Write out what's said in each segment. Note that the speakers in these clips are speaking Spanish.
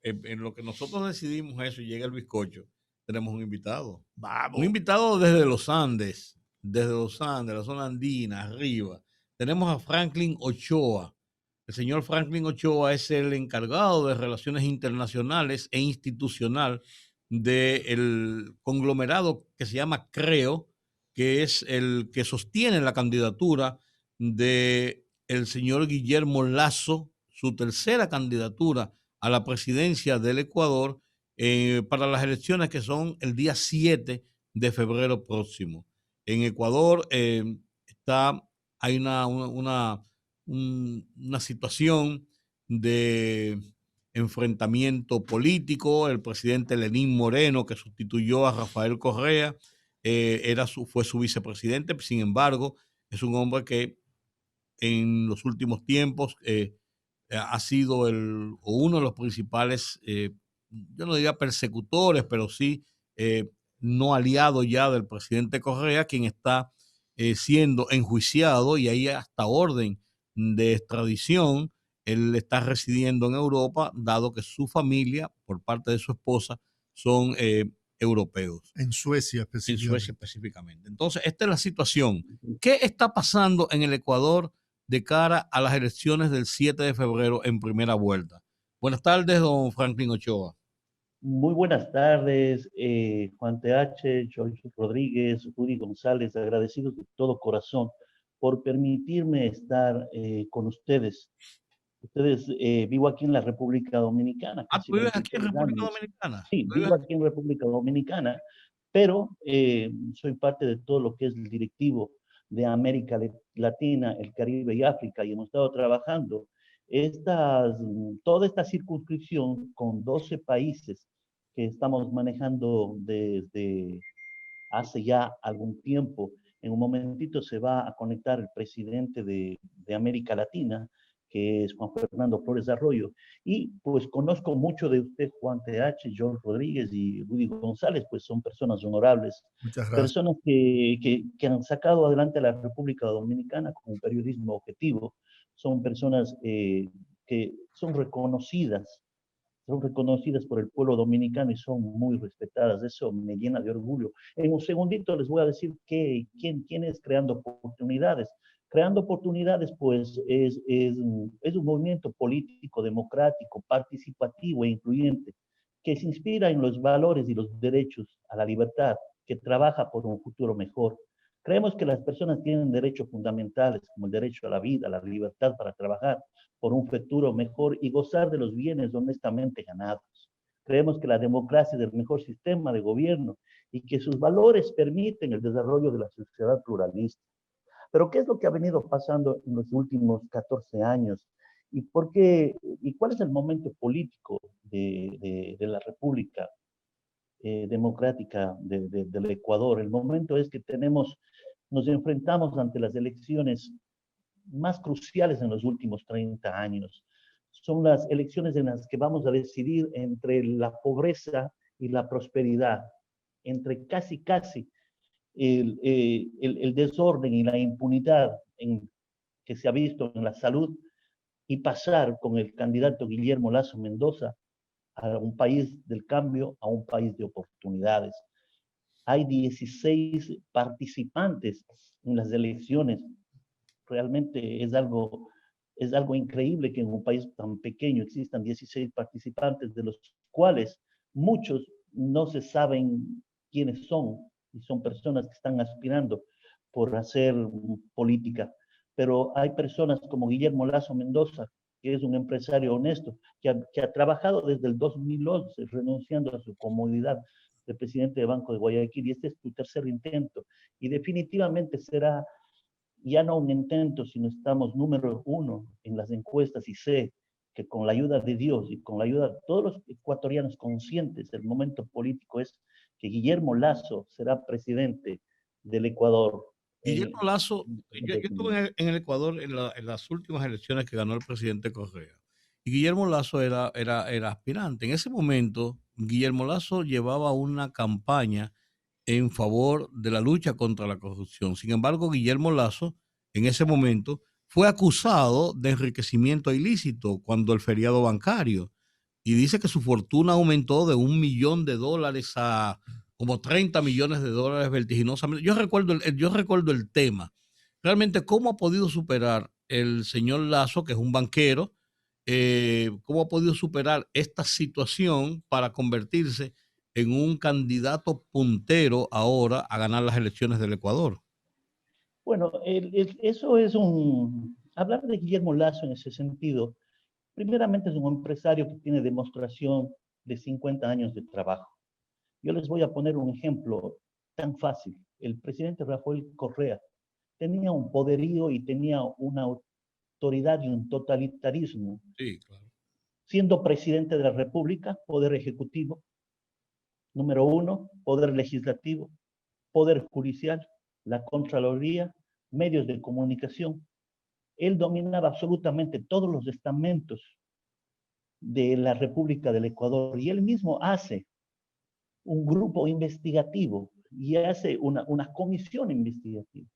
en lo que nosotros decidimos eso y llega el bizcocho, tenemos un invitado. Un Vamos. invitado desde los Andes, la zona andina, arriba. Tenemos a Franklin Ochoa. El señor Franklin Ochoa es el encargado de relaciones internacionales e institucional del conglomerado que se llama CREO, que es el que sostiene la candidatura de el señor Guillermo Lasso, su tercera candidatura a la presidencia del Ecuador para las elecciones que son el día 7 de febrero próximo. En Ecuador hay una situación de enfrentamiento político. El presidente Lenín Moreno, que sustituyó a Rafael Correa, fue su vicepresidente. Sin embargo, es un hombre que en los últimos tiempos ha sido uno de los principales, yo no diría persecutores, pero sí no aliado ya del presidente Correa, quien está siendo enjuiciado y hay hasta orden de extradición. Él está residiendo en Europa, dado que su familia, por parte de su esposa, son europeos. En Suecia En Suecia específicamente. específicamente. Entonces, esta es la situación. ¿Qué está pasando en el Ecuador de cara a las elecciones del 7 de febrero en primera vuelta? Buenas tardes, don Franklin Ochoa. Muy buenas tardes, Juan TH, George Rodríguez, Rudy González, agradecidos de todo corazón por permitirme estar con ustedes. Vivo aquí en la República Dominicana. ¿Tú vives aquí en 23 República años. Dominicana? Sí, vivo aquí en República Dominicana, pero soy parte de todo lo que es el directivo de América Latina, el Caribe y África, y hemos estado trabajando toda esta circunscripción con 12 países que estamos manejando desde hace ya algún tiempo. En un momentito se va a conectar el presidente de América Latina, que es Juan Fernando Flores Arroyo. Y pues conozco mucho de usted, Juan TH, John Rodríguez y Rudy González, pues son personas honorables, Muchas gracias. personas que han sacado adelante a la República Dominicana con un periodismo objetivo. Son personas que son reconocidas por el pueblo dominicano y son muy respetadas. Eso me llena de orgullo. En un segundito les voy a decir quién es Creando Oportunidades. Creando Oportunidades, pues, es un movimiento político, democrático, participativo e incluyente, que se inspira en los valores y los derechos a la libertad, que trabaja por un futuro mejor. Creemos que las personas tienen derechos fundamentales, como el derecho a la vida, a la libertad para trabajar por un futuro mejor y gozar de los bienes honestamente ganados. Creemos que la democracia es el mejor sistema de gobierno y que sus valores permiten el desarrollo de la sociedad pluralista. Pero ¿qué es lo que ha venido pasando en los últimos 14 años? ¿Y cuál es el momento político de la República Democrática del Ecuador? El momento es que nos enfrentamos ante las elecciones más cruciales en los últimos 30 años. Son las elecciones en las que vamos a decidir entre la pobreza y la prosperidad, entre casi el desorden y la impunidad que se ha visto en la salud y pasar con el candidato Guillermo Lasso Mendoza a un país del cambio, a un país de oportunidades. Hay 16 participantes en las elecciones. Realmente es algo increíble que en un país tan pequeño existan 16 participantes, de los cuales muchos no se saben quiénes son, y son personas que están aspirando por hacer política. Pero hay personas como Guillermo Lasso Mendoza, que es un empresario honesto, que ha trabajado desde el 2011, renunciando a su comodidad de presidente de Banco de Guayaquil, y este es tu tercer intento, y definitivamente será ya no un intento, sino estamos número 1 en las encuestas, y sé que con la ayuda de Dios y con la ayuda de todos los ecuatorianos conscientes, el momento político es que Guillermo Lasso será presidente del Ecuador. Guillermo Lasso, yo estuve en el Ecuador en las últimas elecciones que ganó el presidente Correa. Y Guillermo Lasso era aspirante. En ese momento, Guillermo Lasso llevaba una campaña en favor de la lucha contra la corrupción. Sin embargo, Guillermo Lasso, en ese momento, fue acusado de enriquecimiento ilícito cuando el feriado bancario. y dice que su fortuna aumentó de $1 millón a como 30 millones de dólares vertiginosamente. Yo recuerdo el tema. Realmente, ¿cómo ha podido superar el señor Lasso, que es un banquero, cómo ha podido superar esta situación para convertirse en un candidato puntero ahora a ganar las elecciones del Ecuador? Bueno, eso es hablar de Guillermo Lasso en ese sentido, primeramente es un empresario que tiene demostración de 50 años de trabajo. Yo les voy a poner un ejemplo tan fácil. El presidente Rafael Correa tenía un poderío y tenía una autoridad y un totalitarismo. Sí, claro. Siendo presidente de la República, poder ejecutivo, número uno, poder legislativo, poder judicial, la Contraloría, medios de comunicación. Él dominaba absolutamente todos los estamentos de la República del Ecuador y él mismo hace un grupo investigativo y hace una comisión investigativa.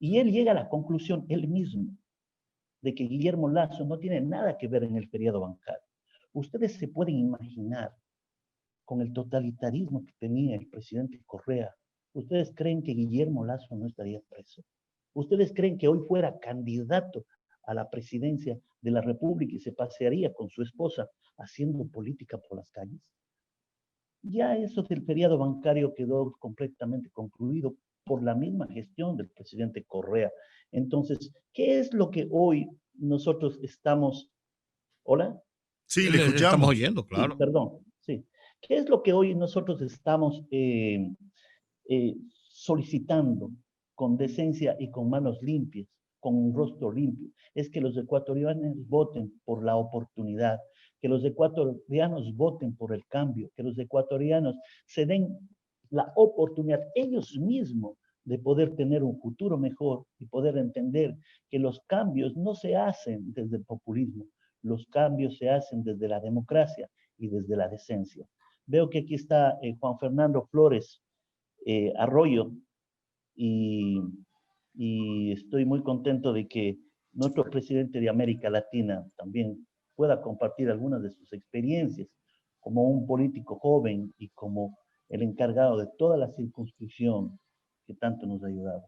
Y él llega a la conclusión, él mismo, de que Guillermo Lasso no tiene nada que ver en el periodo bancario. Ustedes se pueden imaginar, con el totalitarismo que tenía el presidente Correa, ¿ustedes creen que Guillermo Lasso no estaría preso? ¿Ustedes creen que hoy fuera candidato a la presidencia de la República y se pasearía con su esposa haciendo política por las calles? Ya eso del periodo bancario quedó completamente concluido por la misma gestión del presidente Correa. Entonces, ¿qué es lo que hoy nosotros estamos... ¿Hola? Sí, le Le estamos escuchamos. oyendo, Sí, claro. perdón. Sí. ¿Qué es lo que hoy nosotros estamos solicitando con decencia y con manos limpias, con un rostro limpio? Es que los ecuatorianos voten por la oportunidad, que los ecuatorianos voten por el cambio, que los ecuatorianos se den la oportunidad ellos mismos de poder tener un futuro mejor y poder entender que los cambios no se hacen desde el populismo, los cambios se hacen desde la democracia y desde la decencia. Veo que aquí está Juan Fernando Flores Arroyo y, y estoy muy contento de que nuestro presidente de América Latina también pueda compartir algunas de sus experiencias como un político joven y como el encargado de toda la circunscripción que tanto nos ha ayudado.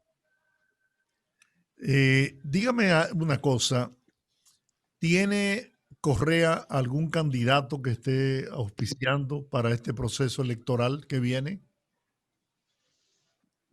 Dígame una cosa, ¿tiene Correa algún candidato que esté auspiciando para este proceso electoral que viene?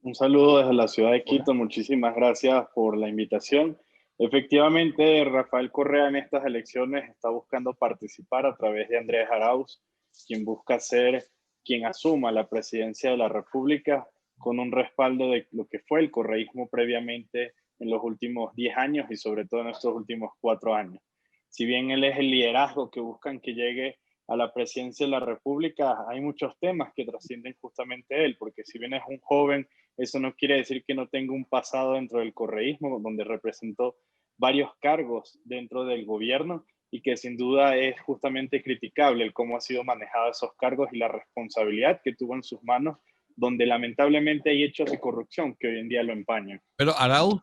Un saludo desde la ciudad de Quito, Hola. muchísimas gracias por la invitación. Efectivamente, Rafael Correa en estas elecciones está buscando participar a través de Andrés Arauz, quien busca ser quien asuma la presidencia de la República con un respaldo de lo que fue el correísmo previamente en los últimos 10 años y sobre todo en estos últimos 4 años. Si bien él es el liderazgo que buscan que llegue a la presidencia de la República, hay muchos temas que trascienden justamente él, porque si bien es un joven, eso no quiere decir que no tenga un pasado dentro del correísmo, donde representó varios cargos dentro del gobierno y que sin duda es justamente criticable el cómo ha sido manejado esos cargos y la responsabilidad que tuvo en sus manos, donde lamentablemente hay hechos de corrupción que hoy en día lo empañan. Pero Arauz,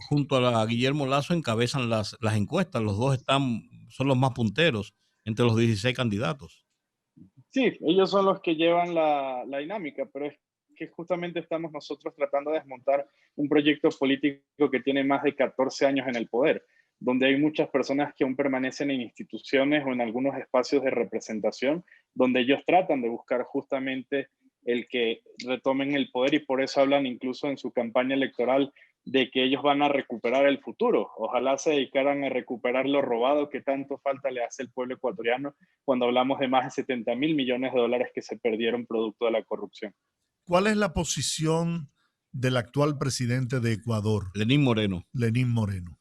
junto a Guillermo Lasso, encabezan las encuestas. Los dos son los más punteros entre los 16 candidatos. Sí, ellos son los que llevan la dinámica, pero es que justamente estamos nosotros tratando de desmontar un proyecto político que tiene más de 14 años en el poder, donde hay muchas personas que aún permanecen en instituciones o en algunos espacios de representación, donde ellos tratan de buscar justamente el que retomen el poder y por eso hablan incluso en su campaña electoral de que ellos van a recuperar el futuro. Ojalá se dedicaran a recuperar lo robado que tanto falta le hace el pueblo ecuatoriano cuando hablamos de más de 70.000 millones de dólares que se perdieron producto de la corrupción. ¿Cuál es la posición del actual presidente de Ecuador, Lenín Moreno. Lenín Moreno?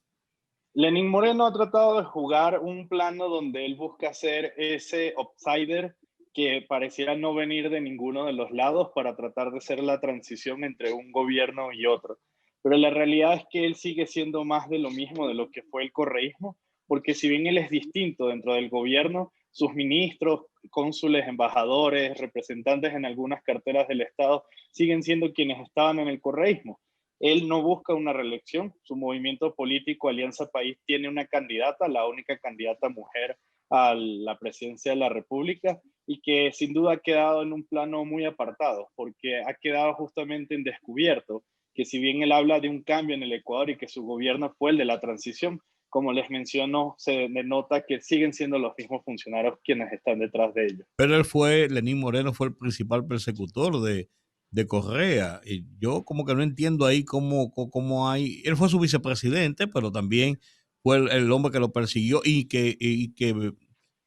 Lenín Moreno ha tratado de jugar un plano donde él busca ser ese outsider que pareciera no venir de ninguno de los lados para tratar de ser la transición entre un gobierno y otro. Pero la realidad es que él sigue siendo más de lo mismo de lo que fue el correísmo, porque si bien él es distinto dentro del gobierno, sus ministros, cónsules, embajadores, representantes en algunas carteras del Estado siguen siendo quienes estaban en el correísmo. Él no busca una reelección, su movimiento político Alianza País tiene una candidata, la única candidata mujer a la presidencia de la República y que sin duda ha quedado en un plano muy apartado, porque ha quedado justamente en descubierto que si bien él habla de un cambio en el Ecuador y que su gobierno fue el de la transición, como les menciono, se denota que siguen siendo los mismos funcionarios quienes están detrás de ellos. Pero Lenín Moreno fue el principal persecutor de Correa. Y yo como que no entiendo ahí cómo hay, él fue su vicepresidente, pero también fue el hombre que lo persiguió y que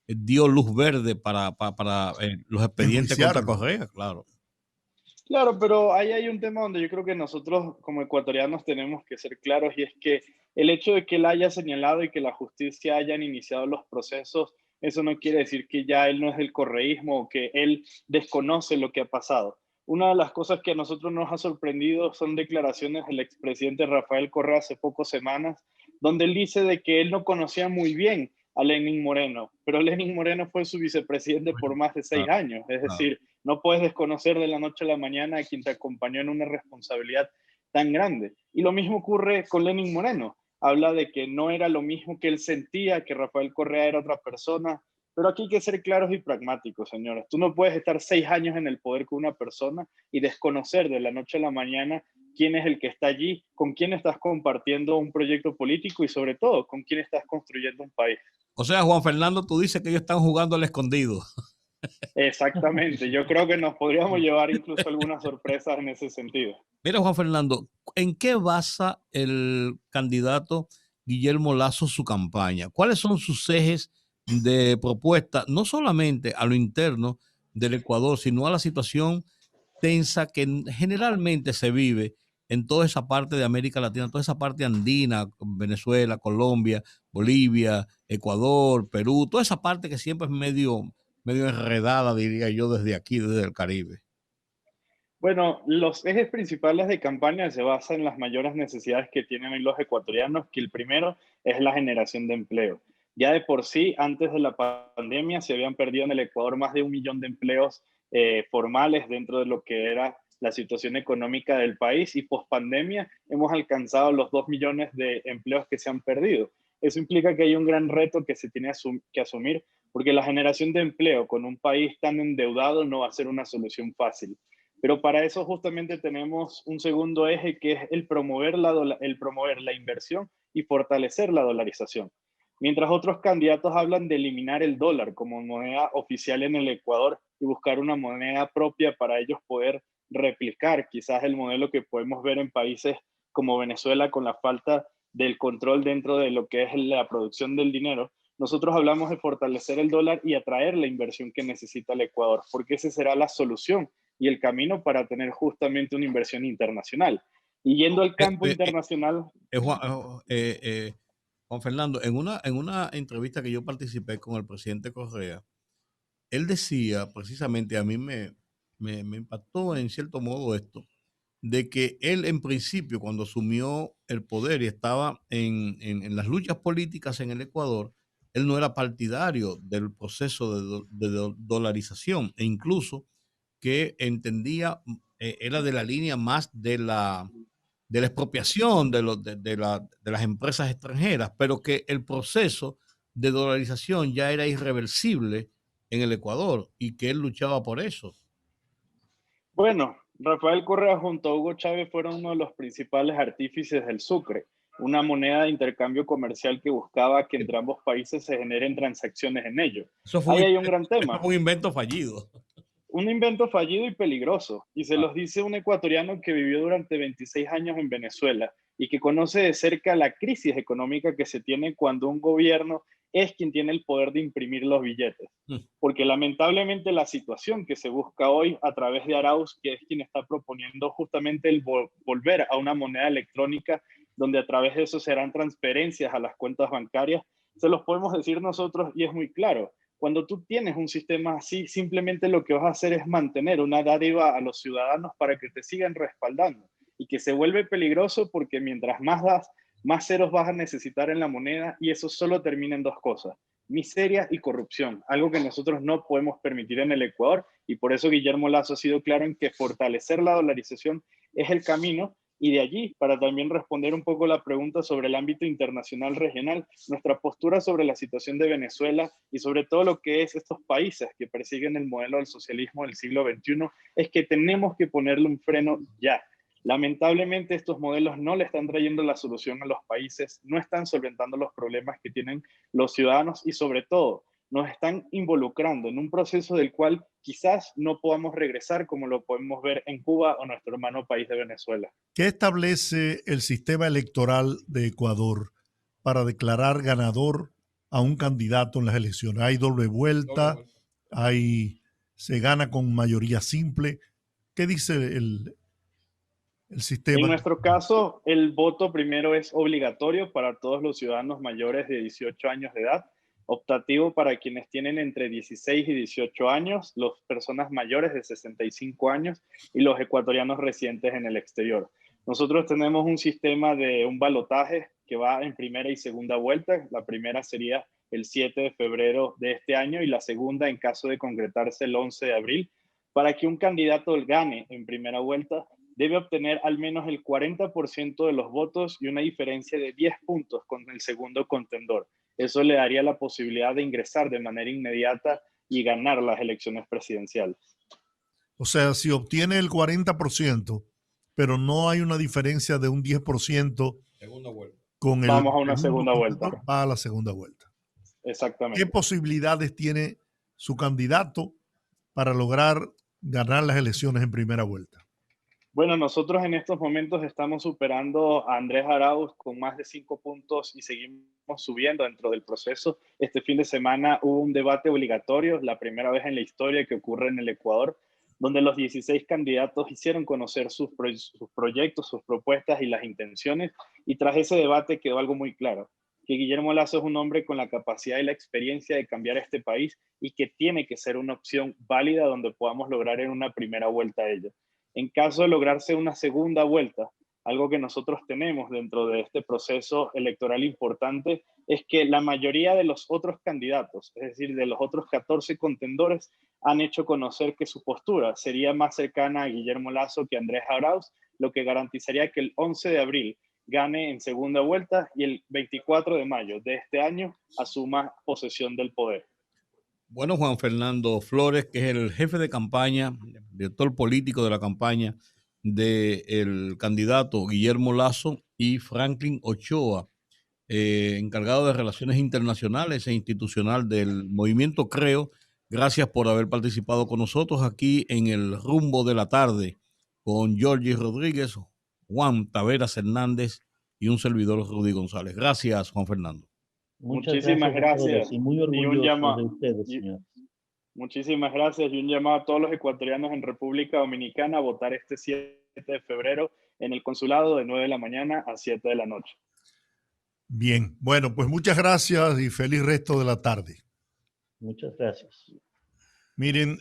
dio luz verde para los expedientes contra Enjuiciarlo. Correa, claro. Claro, pero ahí hay un tema donde yo creo que nosotros como ecuatorianos tenemos que ser claros y es que el hecho de que él haya señalado y que la justicia hayan iniciado los procesos, eso no quiere decir que ya él no es del correísmo o que él desconoce lo que ha pasado. Una de las cosas que a nosotros nos ha sorprendido son declaraciones del expresidente Rafael Correa hace pocas semanas, donde él dice de que él no conocía muy bien a Lenín Moreno, pero Lenín Moreno fue su vicepresidente por más de 6 Claro, años, es claro. decir, no puedes desconocer de la noche a la mañana a quien te acompañó en una responsabilidad tan grande. Y lo mismo ocurre con Lenín Moreno. Habla de que no era lo mismo que él sentía, que Rafael Correa era otra persona. Pero aquí hay que ser claros y pragmáticos, señores. Tú no puedes estar 6 años en el poder con una persona y desconocer de la noche a la mañana quién es el que está allí, con quién estás compartiendo un proyecto político y sobre todo con quién estás construyendo un país. O sea, Juan Fernando, tú dices que ellos están jugando al escondido. Exactamente. Yo creo que nos podríamos llevar incluso algunas sorpresas en ese sentido. Mira, Juan Fernando, ¿en qué basa el candidato Guillermo Lasso su campaña? ¿Cuáles son sus ejes de propuesta, no solamente a lo interno del Ecuador, sino a la situación tensa que generalmente se vive en toda esa parte de América Latina, toda esa parte andina, Venezuela, Colombia, Bolivia, Ecuador, Perú, toda esa parte que siempre es medio enredada, diría yo, desde aquí, desde el Caribe? Bueno, los ejes principales de campaña se basan en las mayores necesidades que tienen hoy los ecuatorianos, que el primero es la generación de empleo. Ya de por sí, antes de la pandemia, se habían perdido en el Ecuador más de 1 millón de empleos formales dentro de lo que era la situación económica del país y post pandemia hemos alcanzado los 2 millones de empleos que se han perdido. Eso implica que hay un gran reto que se tiene que asumir porque la generación de empleo con un país tan endeudado no va a ser una solución fácil. Pero para eso justamente tenemos un segundo eje que es el promover la inversión y fortalecer la dolarización. Mientras otros candidatos hablan de eliminar el dólar como moneda oficial en el Ecuador y buscar una moneda propia para ellos poder replicar quizás el modelo que podemos ver en países como Venezuela con la falta del control dentro de lo que es la producción del dinero, nosotros hablamos de fortalecer el dólar y atraer la inversión que necesita el Ecuador, porque esa será la solución y el camino para tener justamente una inversión internacional. Y yendo al campo internacional. Juan, Juan Fernando, en una entrevista que yo participé con el presidente Correa, él decía precisamente, a mí me impactó en cierto modo esto, de que él en principio, cuando asumió el poder y estaba en las luchas políticas en el Ecuador, él no era partidario del proceso de dolarización e incluso que entendía, era de la línea más de la expropiación de las empresas extranjeras, pero que el proceso de dolarización ya era irreversible en el Ecuador y que él luchaba por eso. Bueno, Rafael Correa junto a Hugo Chávez fueron uno de los principales artífices del Sucre, una moneda de intercambio comercial que buscaba que entre ambos países se generen transacciones en ello. Eso fue Ahí un, hay un gran eso tema. fue un invento fallido. Un invento fallido y peligroso, y se los dice un ecuatoriano que vivió durante 26 años en Venezuela y que conoce de cerca la crisis económica que se tiene cuando un gobierno es quien tiene el poder de imprimir los billetes. Porque lamentablemente la situación que se busca hoy a través de Arauz, que es quien está proponiendo justamente el volver a una moneda electrónica, donde a través de eso serán transferencias a las cuentas bancarias, se los podemos decir nosotros y es muy claro. Cuando tú tienes un sistema así, simplemente lo que vas a hacer es mantener una dádiva a los ciudadanos para que te sigan respaldando y que se vuelve peligroso porque mientras más das, más ceros vas a necesitar en la moneda y eso solo termina en dos cosas: miseria y corrupción, algo que nosotros no podemos permitir en el Ecuador y por eso Guillermo Lasso ha sido claro en que fortalecer la dolarización es el camino Y de allí, para también responder un poco la pregunta sobre el ámbito internacional regional, nuestra postura sobre la situación de Venezuela y sobre todo lo que es estos países que persiguen el modelo del socialismo del siglo XXI es que tenemos que ponerle un freno ya. Lamentablemente estos modelos no le están trayendo la solución a los países, no están solventando los problemas que tienen los ciudadanos y sobre todo nos están involucrando en un proceso del cual quizás no podamos regresar como lo podemos ver en Cuba o nuestro hermano país de Venezuela. ¿Qué establece el sistema electoral de Ecuador para declarar ganador a un candidato en las elecciones? ¿Hay doble vuelta? ¿Se gana con mayoría simple? ¿Qué dice el sistema? En nuestro caso, el voto primero es obligatorio para todos los ciudadanos mayores de 18 años de edad, optativo para quienes tienen entre 16 y 18 años, las personas mayores de 65 años y los ecuatorianos residentes en el exterior. Nosotros tenemos un sistema de un balotaje que va en primera y segunda vuelta. La primera sería el 7 de febrero de este año y la segunda en caso de concretarse el 11 de abril. Para que un candidato gane en primera vuelta, debe obtener al menos el 40% de los votos y una diferencia de 10 puntos con el segundo contendor. Eso le daría la posibilidad de ingresar de manera inmediata y ganar las elecciones presidenciales. O sea, si obtiene el 40%, pero no hay una diferencia de un 10% Segunda vuelta. con el Vamos a una segunda vuelta. Va a la segunda vuelta. Exactamente. ¿Qué posibilidades tiene su candidato para lograr ganar las elecciones en primera vuelta? Bueno, nosotros en estos momentos estamos superando a Andrés Arauz con más de 5 puntos y seguimos subiendo dentro del proceso. Este fin de semana hubo un debate obligatorio, la primera vez en la historia que ocurre en el Ecuador, donde los 16 candidatos hicieron conocer sus proyectos, sus propuestas y las intenciones, y tras ese debate quedó algo muy claro, que Guillermo Lasso es un hombre con la capacidad y la experiencia de cambiar este país y que tiene que ser una opción válida donde podamos lograr en una primera vuelta ello. En caso de lograrse una segunda vuelta, algo que nosotros tenemos dentro de este proceso electoral importante es que la mayoría de los otros candidatos, es decir, de los otros 14 contendores, han hecho conocer que su postura sería más cercana a Guillermo Lasso que a Andrés Arauz, lo que garantizaría que el 11 de abril gane en segunda vuelta y el 24 de mayo de este año asuma posesión del poder. Bueno, Juan Fernando Flores, que es el jefe de campaña, director político de la campaña del candidato Guillermo Lasso, y Franklin Ochoa, encargado de Relaciones Internacionales e Institucional del Movimiento Creo. Gracias por haber participado con nosotros aquí en el Rumbo de la Tarde con Georgie Rodríguez, Juan Taveras Hernández y un servidor, Rudy González. Gracias, Juan Fernando. Muchísimas gracias. Y muy orgulloso de ustedes, señor. Muchísimas gracias y un llamado a todos los ecuatorianos en República Dominicana a votar este 7 de febrero en el consulado de 9 de la mañana a 7 de la noche. Bien, bueno, pues muchas gracias y feliz resto de la tarde. Muchas gracias. Miren,